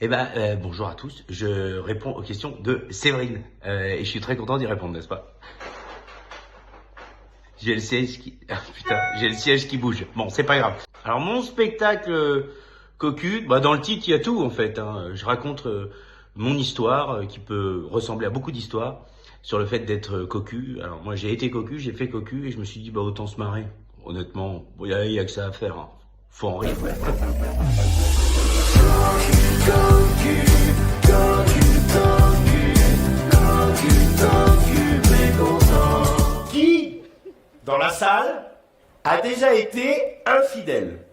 Eh ben, bonjour à tous. Je réponds aux questions de Séverine. Et je suis très content d'y répondre, n'est-ce pas? J'ai le siège qui... Ah, putain, j'ai le siège qui bouge. Bon, c'est pas grave. Alors, mon spectacle cocu, bah, dans le titre, il y a tout, en fait. Hein. Je raconte mon histoire, qui peut ressembler à beaucoup d'histoires, sur le fait d'être cocu. Alors, moi, j'ai été cocu, j'ai fait cocu, et je me suis dit, bah, autant se marrer. Honnêtement, il y a que ça à faire. Hein. Faut en rire. Qui, dans la salle, a déjà été infidèle?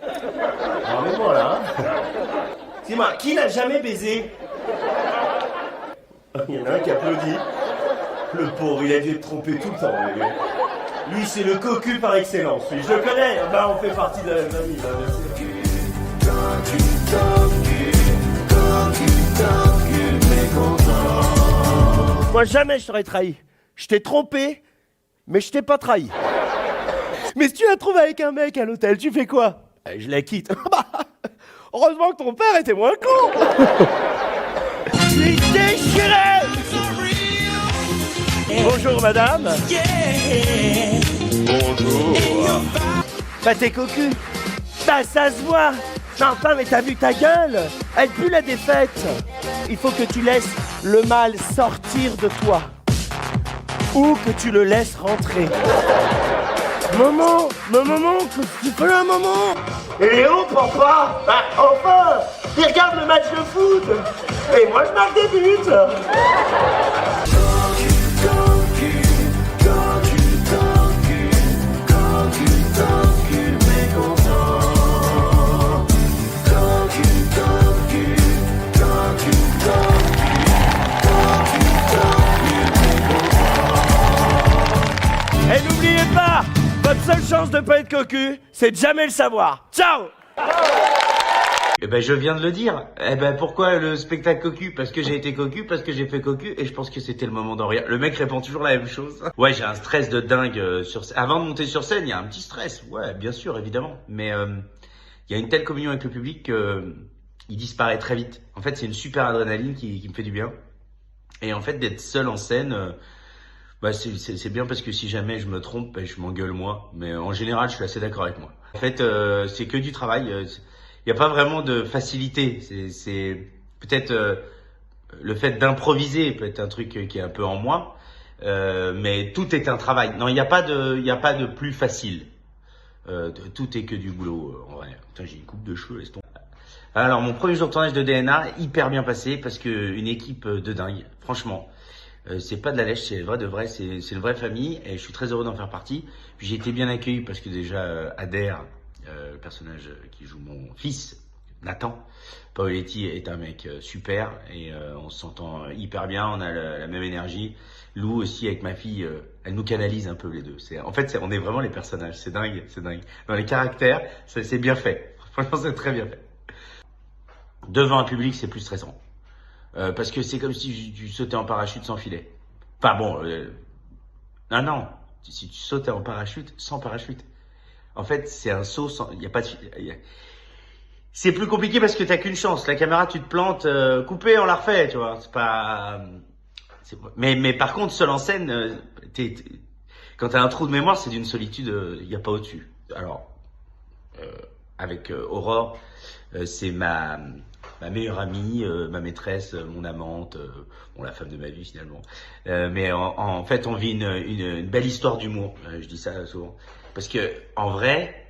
Alors, mais voilà. Dis-moi, qui n'a jamais baisé? Il y en a un qui applaudit. Le pauvre, il a dû être trompé tout le temps. Lui, c'est le cocu par excellence. Lui, je le connais. Bah, on fait partie de la famille. Bah, bien sûr. Moi, jamais je t'aurais trahi. Je t'ai trompé, mais je t'ai pas trahi. Mais si tu la trouves avec un mec à l'hôtel, tu fais quoi? Je la quitte. Heureusement que ton père était moins con. Je suis déchiré. Bonjour madame. Bonjour. Bah t'es cocu. Bah ça se voit. Non enfin mais t'as vu ta gueule? Elle pue la défaite. Il faut que tu laisses le mal sortir de toi. Ou que tu le laisses rentrer. Maman, qu'est-ce que tu fais là, maman? Et oh, papa? Bah, enfin! Il regarde le match de foot! Et moi, je marque des buts! Et n'oubliez pas, votre seule chance de pas être cocu, c'est de jamais le savoir. Ciao! Eh ben, je viens de le dire. Eh ben, pourquoi le spectacle cocu? Parce que j'ai été cocu, parce que j'ai fait cocu, et je pense que c'était le moment d'en rire. Le mec répond toujours la même chose. Ouais, j'ai un stress de dingue avant de monter sur scène, il y a un petit stress. Ouais, bien sûr, évidemment. Mais il y a une telle communion avec le public qu'il disparaît très vite. En fait, c'est une super adrénaline qui me fait du bien. Et en fait, d'être seul en scène, bah c'est bien parce que si jamais je me trompe, bah, je m'engueule moi. Mais en général, je suis assez d'accord avec moi. En fait, c'est que du travail. Il n'y a pas vraiment de facilité. C'est peut-être le fait d'improviser peut être un truc qui est un peu en moi. Mais tout est un travail. Non, il n'y a pas de plus facile. Tout est que du boulot. En vrai. Putain, j'ai une coupe de cheveux, laisse tomber. Alors, mon premier jour de tournage de DNA, hyper bien passé parce que une équipe de dingue. Franchement. C'est pas de la lèche, c'est vrai de vrai, c'est une vraie famille et je suis très heureux d'en faire partie. Puis j'ai été bien accueilli parce que déjà Adair, le personnage qui joue mon fils, Nathan Paoletti, est un mec super et on s'entend hyper bien, on a la même énergie. Lou aussi avec ma fille, elle nous canalise un peu les deux. En fait, on est vraiment les personnages, c'est dingue, c'est dingue. Dans les caractères, c'est bien fait. Franchement, c'est très bien fait. Devant un public, c'est plus stressant. Parce que c'est comme si tu sautais en parachute sans filet. Enfin bon, non, si tu sautais en parachute sans parachute. En fait, c'est un saut sans... Il y a pas de... C'est plus compliqué parce que t'as qu'une chance. La caméra, tu te plantes, coupé, on la refait, tu vois. C'est pas... Mais par contre, seul en scène, quand t'as un trou de mémoire, c'est d'une solitude, il n'y a pas au-dessus. Alors, avec Aurore, c'est ma meilleure amie, ma maîtresse, mon amante, bon, la femme de ma vie finalement. Mais en fait, on vit une belle histoire d'humour. Je dis ça souvent. Parce que en vrai,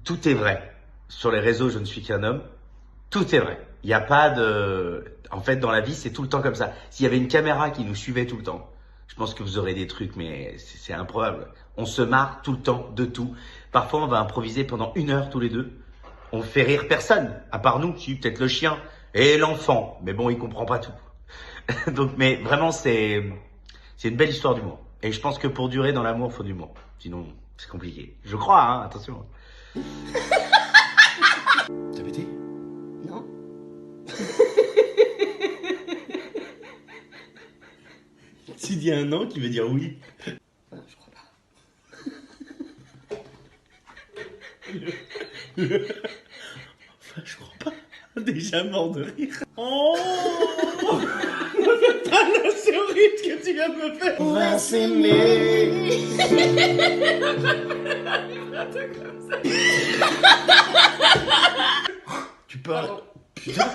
tout est vrai. Sur les réseaux, je ne suis qu'un homme. Tout est vrai. Il n'y a pas de... En fait, dans la vie, c'est tout le temps comme ça. S'il y avait une caméra qui nous suivait tout le temps, je pense que vous aurez des trucs, mais c'est improbable. On se marre tout le temps de tout. Parfois, on va improviser pendant 1 heure tous les deux. On fait rire personne, à part nous, si peut-être le chien et l'enfant. Mais bon, il comprend pas tout. Donc, mais vraiment, c'est une belle histoire d'humour. Et je pense que pour durer dans l'amour, il faut de l'humour. Sinon, c'est compliqué. Je crois, hein, attention. T'as pété? Non. Tu dis un non qui veut dire oui. Je crois pas. Enfin, je crois pas. Déjà mort de rire. Oh. Ne fais pas le sourire que tu viens de me faire. On va s'aimer. Tu parles. Putain.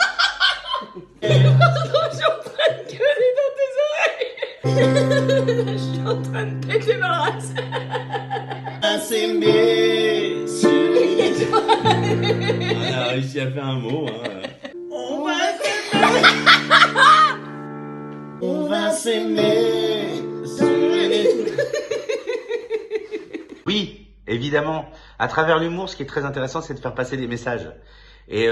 Je suis en train de gueuler dans tes oreilles. Je suis en train de péter ma race. On va s'aimer. On a réussi à faire un mot. On va s'aimer. On va s'aimer. Oui, évidemment. À travers l'humour, ce qui est très intéressant, c'est de faire passer des messages. Et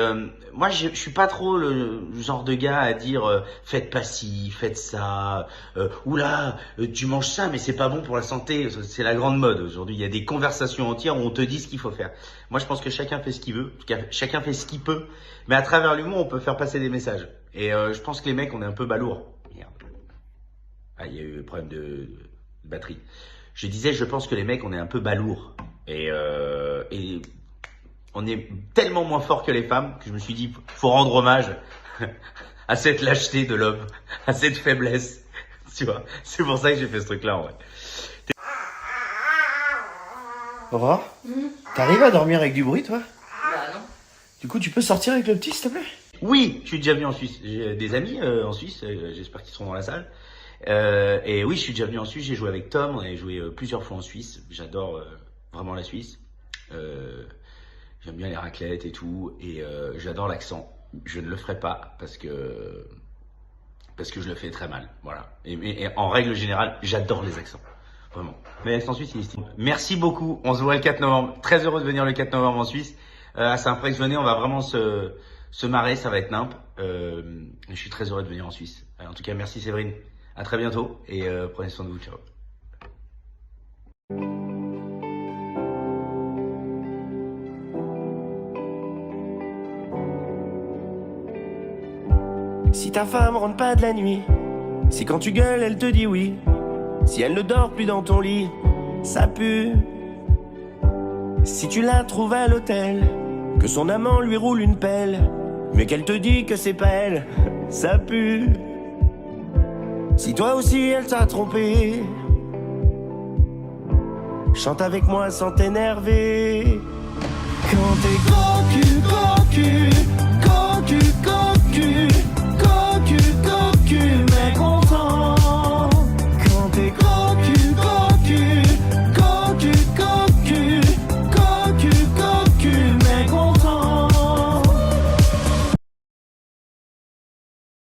moi, je suis pas trop le genre de gars à dire faites pas ci, faites ça. Oula, tu manges ça, mais c'est pas bon pour la santé. C'est la grande mode aujourd'hui. Il y a des conversations entières où on te dit ce qu'il faut faire. Moi, je pense que chacun fait ce qu'il veut. En tout cas, chacun fait ce qu'il peut. Mais à travers l'humour, on peut faire passer des messages. Et je pense que les mecs, on est un peu balourds. Merde. Ah, il y a eu un problème de batterie. Je disais, je pense que les mecs, on est un peu balourds. Et on est tellement moins fort que les femmes que je me suis dit, faut rendre hommage à cette lâcheté de l'homme, à cette faiblesse. Tu vois, c'est pour ça que j'ai fait ce truc-là, en vrai. Aurore, t'arrives à dormir avec du bruit, toi? Bah non. Du coup, tu peux sortir avec le petit, s'il te plaît? Oui, je suis déjà venu en Suisse. J'ai des amis en Suisse, j'espère qu'ils seront dans la salle. Et oui, je suis déjà venu en Suisse, j'ai joué avec Tom, on avait joué plusieurs fois en Suisse. J'adore vraiment la Suisse. J'aime bien les raclettes et tout, et j'adore l'accent. Je ne le ferai pas parce que je le fais très mal, voilà. Et en règle générale, j'adore les accents, vraiment. Mais l'accent suisse, il est stylé. Merci beaucoup, on se voit le 4 novembre. Très heureux de venir le 4 novembre en Suisse. À Saint-Prex, venez, on va vraiment se marrer, ça va être nimp. Je suis très heureux de venir en Suisse. En tout cas, merci Séverine. À très bientôt et prenez soin de vous, ciao. Si ta femme rentre pas de la nuit, si quand tu gueules elle te dit oui, si elle ne dort plus dans ton lit, ça pue. Si tu la trouves à l'hôtel, que son amant lui roule une pelle, mais qu'elle te dit que c'est pas elle, ça pue. Si toi aussi elle t'a trompé, chante avec moi sans t'énerver. Quand t'es gros cul,